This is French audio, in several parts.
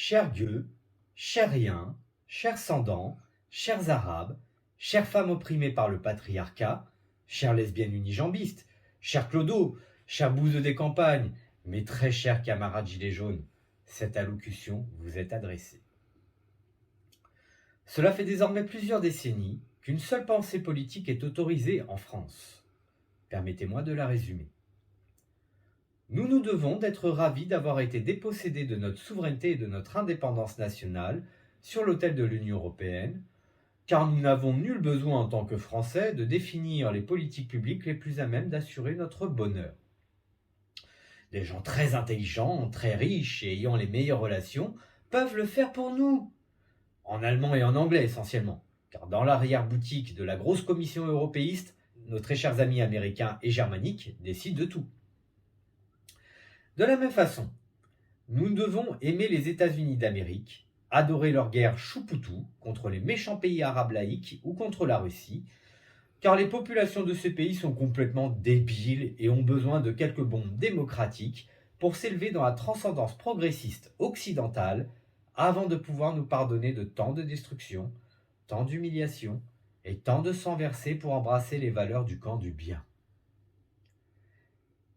chers gueux, chers riens, chers sans-dents, chers arabes, chères femmes opprimées par le patriarcat, chères lesbiennes unijambistes, chers clodos, chers bouseux des campagnes, mes très chers camarades gilets jaunes, cette allocution vous est adressée. Cela fait désormais plusieurs décennies qu'une seule pensée politique est autorisée en France. Permettez-moi de la résumer. Nous nous devons d'être ravis d'avoir été dépossédés de notre souveraineté et de notre indépendance nationale sur l'autel de l'Union européenne, car nous n'avons nul besoin en tant que Français de définir les politiques publiques les plus à même d'assurer notre bonheur. Des gens très intelligents, très riches et ayant les meilleures relations peuvent le faire pour nous, en allemand et en anglais essentiellement, car dans l'arrière-boutique de la grosse commission européiste, nos très chers amis américains et germaniques décident de tout. De la même façon, nous devons aimer les États-Unis d'Amérique, adorer leur guerre choupoutou contre les méchants pays arabes laïcs ou contre la Russie, car les populations de ces pays sont complètement débiles et ont besoin de quelques bombes démocratiques pour s'élever dans la transcendance progressiste occidentale avant de pouvoir nous pardonner de tant de destruction, tant d'humiliation et tant de sang versé pour embrasser les valeurs du camp du bien.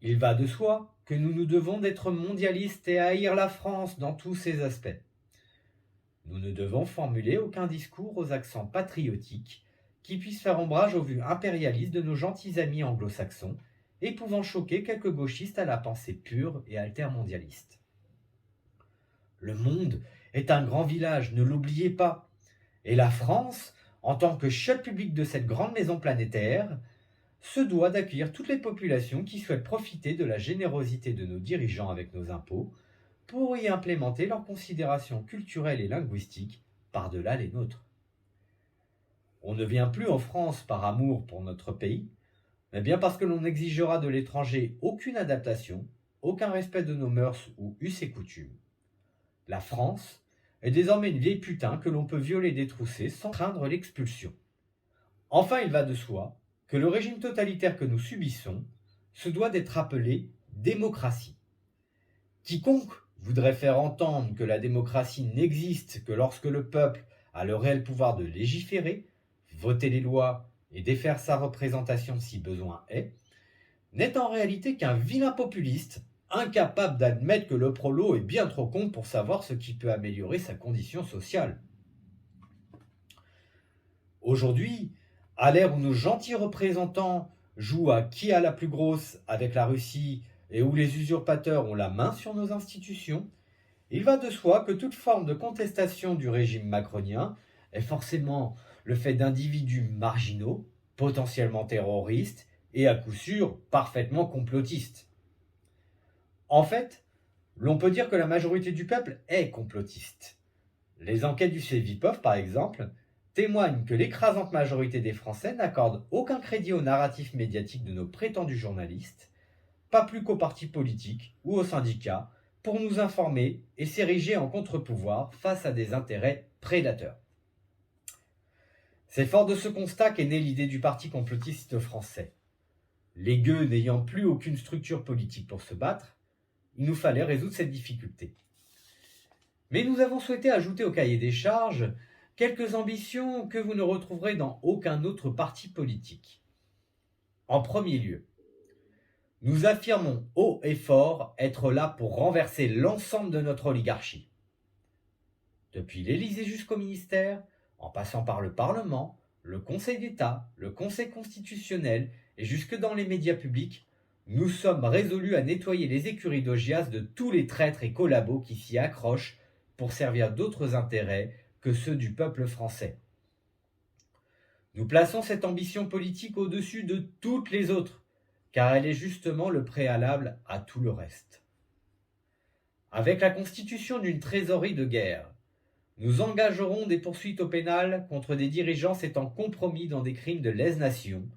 Il va de soi que nous nous devons d'être mondialistes et haïr la France dans tous ses aspects. Nous ne devons formuler aucun discours aux accents patriotiques qui puissent faire ombrage aux vues impérialistes de nos gentils amis anglo-saxons et pouvant choquer quelques gauchistes à la pensée pure et altermondialiste. Le monde est un grand village, ne l'oubliez pas. Et la France, en tant que chef public de cette grande maison planétaire, se doit d'accueillir toutes les populations qui souhaitent profiter de la générosité de nos dirigeants avec nos impôts pour y implémenter leurs considérations culturelles et linguistiques par-delà les nôtres. On ne vient plus en France par amour pour notre pays, mais bien parce que l'on exigera de l'étranger aucune adaptation, aucun respect de nos mœurs ou us et coutumes. La France est désormais une vieille putain que l'on peut violer et détrousser sans craindre l'expulsion. Enfin, il va de soi que le régime totalitaire que nous subissons se doit d'être appelé démocratie. Quiconque voudrait faire entendre que la démocratie n'existe que lorsque le peuple a le réel pouvoir de légiférer, voter les lois et défaire sa représentation si besoin est, n'est en réalité qu'un vilain populiste incapable d'admettre que le prolo est bien trop con pour savoir ce qui peut améliorer sa condition sociale. Aujourd'hui, à l'ère où nos gentils représentants jouent à qui a la plus grosse avec la Russie et où les usurpateurs ont la main sur nos institutions, il va de soi que toute forme de contestation du régime macronien est forcément le fait d'individus marginaux, potentiellement terroristes et à coup sûr parfaitement complotistes. En fait, l'on peut dire que la majorité du peuple est complotiste. Les enquêtes du Cevipof, par exemple, témoignent que l'écrasante majorité des Français n'accordent aucun crédit au narratif médiatique de nos prétendus journalistes, pas plus qu'aux partis politiques ou aux syndicats, pour nous informer et s'ériger en contre-pouvoir face à des intérêts prédateurs. C'est fort de ce constat qu'est née l'idée du parti complotiste français. Les gueux n'ayant plus aucune structure politique pour se battre, il nous fallait résoudre cette difficulté. Mais nous avons souhaité ajouter au cahier des charges quelques ambitions que vous ne retrouverez dans aucun autre parti politique. En premier lieu, nous affirmons haut et fort être là pour renverser l'ensemble de notre oligarchie. Depuis l'Élysée jusqu'au ministère, en passant par le Parlement, le Conseil d'État, le Conseil constitutionnel et jusque dans les médias publics, nous sommes résolus à nettoyer les écuries d'Augias de tous les traîtres et collabos qui s'y accrochent pour servir d'autres intérêts que ceux du peuple français. Nous plaçons cette ambition politique au-dessus de toutes les autres, car elle est justement le préalable à tout le reste. Avec la constitution d'une trésorerie de guerre, nous engagerons des poursuites au pénal contre des dirigeants s'étant compromis dans des crimes de lèse-nation,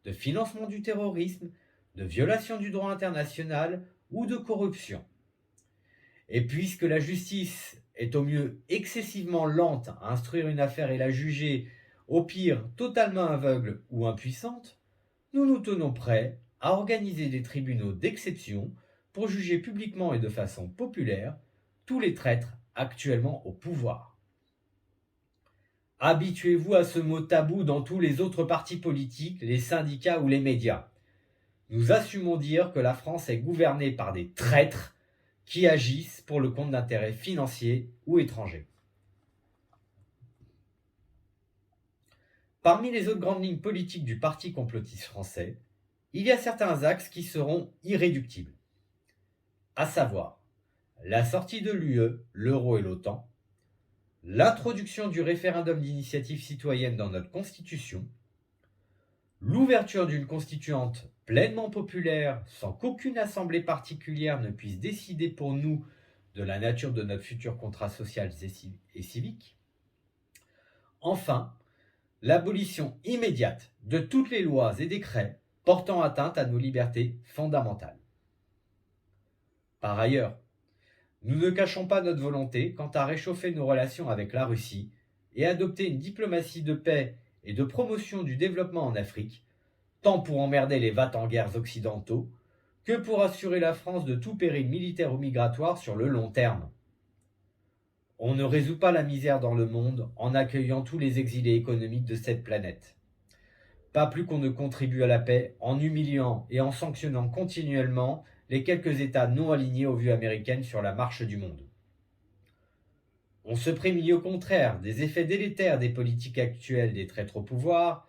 de financement du terrorisme, de violation du droit international ou de corruption. Et puisque la justice est au mieux excessivement lente à instruire une affaire et la juger, au pire totalement aveugle ou impuissante, nous nous tenons prêts à organiser des tribunaux d'exception pour juger publiquement et de façon populaire tous les traîtres actuellement au pouvoir. Habituez-vous à ce mot tabou dans tous les autres partis politiques, les syndicats ou les médias. Nous assumons dire que la France est gouvernée par des traîtres qui agissent pour le compte d'intérêts financiers ou étrangers. Parmi les autres grandes lignes politiques du parti complotiste français, il y a certains axes qui seront irréductibles, à savoir la sortie de l'UE, l'euro et l'OTAN, l'introduction du référendum d'initiative citoyenne dans notre Constitution, l'ouverture d'une constituante pleinement populaire sans qu'aucune assemblée particulière ne puisse décider pour nous de la nature de notre futur contrat social et civique, enfin, l'abolition immédiate de toutes les lois et décrets portant atteinte à nos libertés fondamentales. Par ailleurs, nous ne cachons pas notre volonté quant à réchauffer nos relations avec la Russie et adopter une diplomatie de paix et de promotion du développement en Afrique, tant pour emmerder les va-t-en-guerre occidentaux que pour assurer la France de tout péril militaire ou migratoire sur le long terme. On ne résout pas la misère dans le monde en accueillant tous les exilés économiques de cette planète. Pas plus qu'on ne contribue à la paix en humiliant et en sanctionnant continuellement les quelques États non alignés aux vues américaines sur la marche du monde. On se prémunit au contraire des effets délétères des politiques actuelles des traîtres au pouvoir,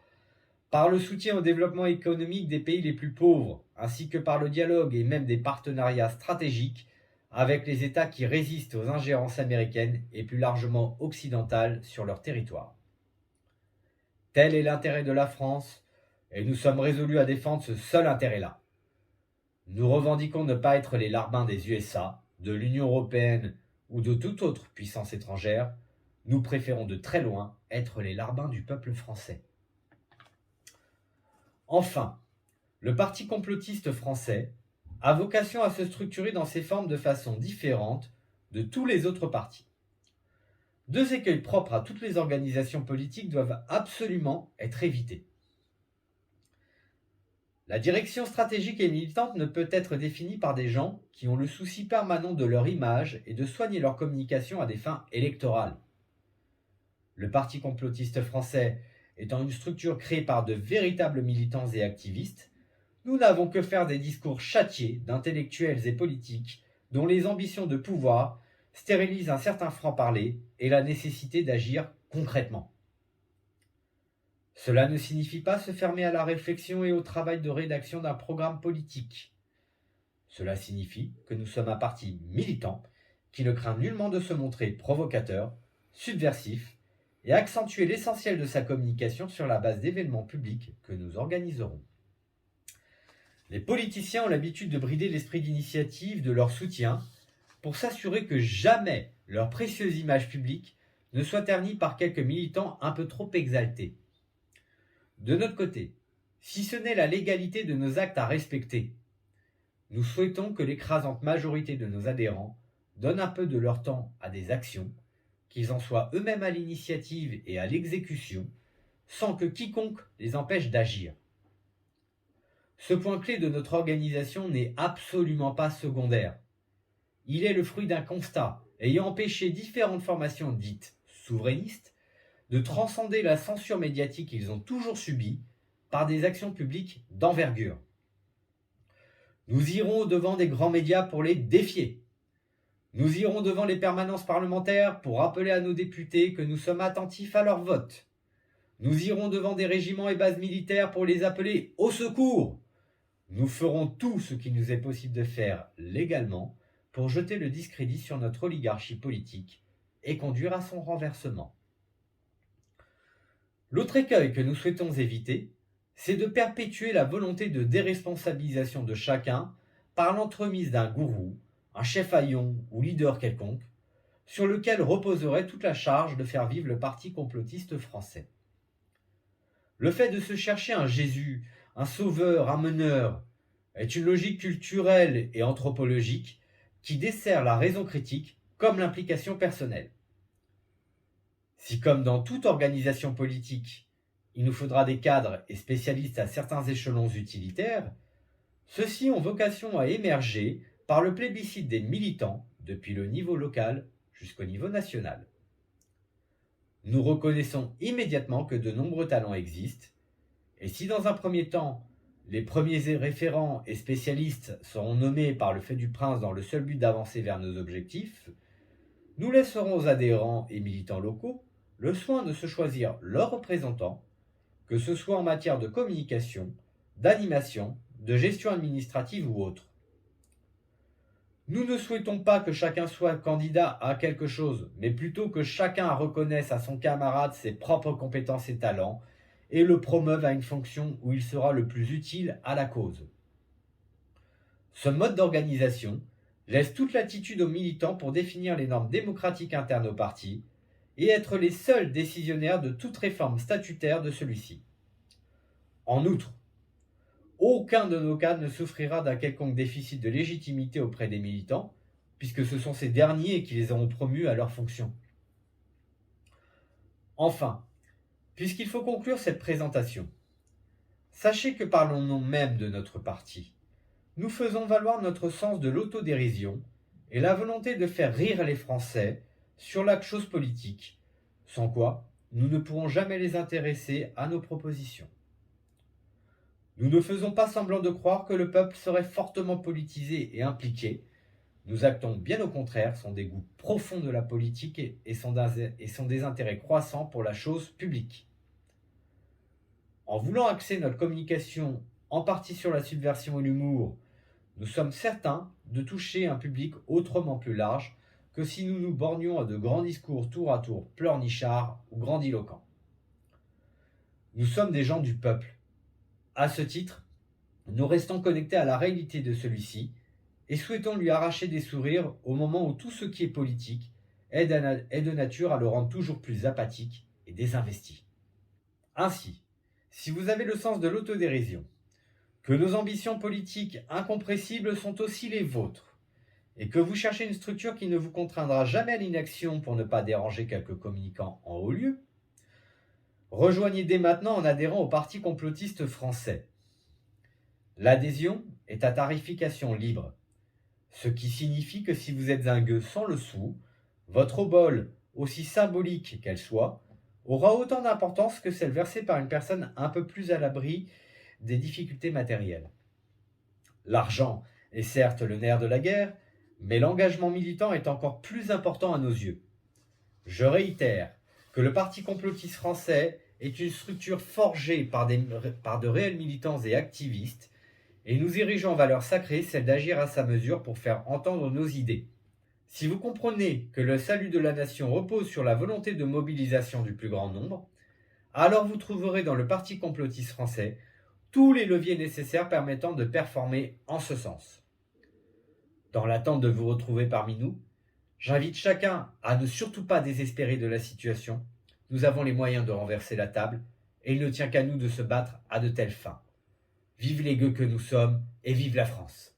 par le soutien au développement économique des pays les plus pauvres, ainsi que par le dialogue et même des partenariats stratégiques avec les États qui résistent aux ingérences américaines et plus largement occidentales sur leur territoire. Tel est l'intérêt de la France, et nous sommes résolus à défendre ce seul intérêt-là. Nous revendiquons ne pas être les larbins des USA, de l'Union européenne ou de toute autre puissance étrangère. Nous préférons de très loin être les larbins du peuple français. Enfin, le parti complotiste français a vocation à se structurer dans ses formes de façon différente de tous les autres partis. Deux écueils propres à toutes les organisations politiques doivent absolument être évités. La direction stratégique et militante ne peut être définie par des gens qui ont le souci permanent de leur image et de soigner leur communication à des fins électorales. Le parti complotiste français étant une structure créée par de véritables militants et activistes, nous n'avons que faire des discours châtiés d'intellectuels et politiques dont les ambitions de pouvoir stérilisent un certain franc-parler et la nécessité d'agir concrètement. Cela ne signifie pas se fermer à la réflexion et au travail de rédaction d'un programme politique. Cela signifie que nous sommes un parti militant qui ne craint nullement de se montrer provocateur, subversif et accentuer l'essentiel de sa communication sur la base d'événements publics que nous organiserons. Les politiciens ont l'habitude de brider l'esprit d'initiative de leur soutien pour s'assurer que jamais leur précieuse image publique ne soit ternie par quelques militants un peu trop exaltés. De notre côté, si ce n'est la légalité de nos actes à respecter, nous souhaitons que l'écrasante majorité de nos adhérents donnent un peu de leur temps à des actions, qu'ils en soient eux-mêmes à l'initiative et à l'exécution, sans que quiconque les empêche d'agir. Ce point clé de notre organisation n'est absolument pas secondaire. Il est le fruit d'un constat ayant empêché différentes formations dites souverainistes de transcender la censure médiatique qu'ils ont toujours subie par des actions publiques d'envergure. Nous irons devant des grands médias pour les défier. Nous irons devant les permanences parlementaires pour rappeler à nos députés que nous sommes attentifs à leur vote. Nous irons devant des régiments et bases militaires pour les appeler au secours. Nous ferons tout ce qu'il nous est possible de faire légalement pour jeter le discrédit sur notre oligarchie politique et conduire à son renversement. L'autre écueil que nous souhaitons éviter, c'est de perpétuer la volonté de déresponsabilisation de chacun par l'entremise d'un gourou, un chef haillon ou leader quelconque, sur lequel reposerait toute la charge de faire vivre le parti complotiste français. Le fait de se chercher un Jésus, un sauveur, un meneur, est une logique culturelle et anthropologique qui dessert la raison critique comme l'implication personnelle. Si, comme dans toute organisation politique, il nous faudra des cadres et spécialistes à certains échelons utilitaires, ceux-ci ont vocation à émerger par le plébiscite des militants, depuis le niveau local jusqu'au niveau national. Nous reconnaissons immédiatement que de nombreux talents existent, et si dans un premier temps, les premiers référents et spécialistes seront nommés par le fait du prince dans le seul but d'avancer vers nos objectifs, nous laisserons aux adhérents et militants locaux le soin de se choisir leurs représentants, que ce soit en matière de communication, d'animation, de gestion administrative ou autre. Nous ne souhaitons pas que chacun soit candidat à quelque chose, mais plutôt que chacun reconnaisse à son camarade ses propres compétences et talents et le promeuve à une fonction où il sera le plus utile à la cause. Ce mode d'organisation laisse toute latitude aux militants pour définir les normes démocratiques internes au parti et être les seuls décisionnaires de toute réforme statutaire de celui-ci. En outre, aucun de nos cadres ne souffrira d'un quelconque déficit de légitimité auprès des militants, puisque ce sont ces derniers qui les auront promus à leurs fonctions. Enfin, puisqu'il faut conclure cette présentation, sachez que par le nom même de notre parti, nous faisons valoir notre sens de l'autodérision et la volonté de faire rire les Français sur la chose politique, sans quoi nous ne pourrons jamais les intéresser à nos propositions. Nous ne faisons pas semblant de croire que le peuple serait fortement politisé et impliqué. Nous actons bien au contraire son dégoût profond de la politique et son désintérêt croissant pour la chose publique. En voulant axer notre communication en partie sur la subversion et l'humour, nous sommes certains de toucher un public autrement plus large que si nous nous bornions à de grands discours tour à tour pleurnichards ou grandiloquents. Nous sommes des gens du peuple. À ce titre, nous restons connectés à la réalité de celui-ci et souhaitons lui arracher des sourires au moment où tout ce qui est politique est de nature à le rendre toujours plus apathique et désinvesti. Ainsi, si vous avez le sens de l'autodérision, que nos ambitions politiques incompressibles sont aussi les vôtres, et que vous cherchez une structure qui ne vous contraindra jamais à l'inaction pour ne pas déranger quelques communicants en haut lieu, rejoignez dès maintenant en adhérant au Parti complotiste français. L'adhésion est à tarification libre, ce qui signifie que si vous êtes un gueux sans le sou, votre obole, aussi symbolique qu'elle soit, aura autant d'importance que celle versée par une personne un peu plus à l'abri des difficultés matérielles. L'argent est certes le nerf de la guerre, mais l'engagement militant est encore plus important à nos yeux. Je réitère que le Parti complotiste français est une structure forgée par de réels militants et activistes, et nous érigeons en valeur sacrée celle d'agir à sa mesure pour faire entendre nos idées. Si vous comprenez que le salut de la nation repose sur la volonté de mobilisation du plus grand nombre, alors vous trouverez dans le Parti complotiste français tous les leviers nécessaires permettant de performer en ce sens. Dans l'attente de vous retrouver parmi nous, j'invite chacun à ne surtout pas désespérer de la situation. Nous avons les moyens de renverser la table et il ne tient qu'à nous de se battre à de telles fins. Vive les gueux que nous sommes et vive la France!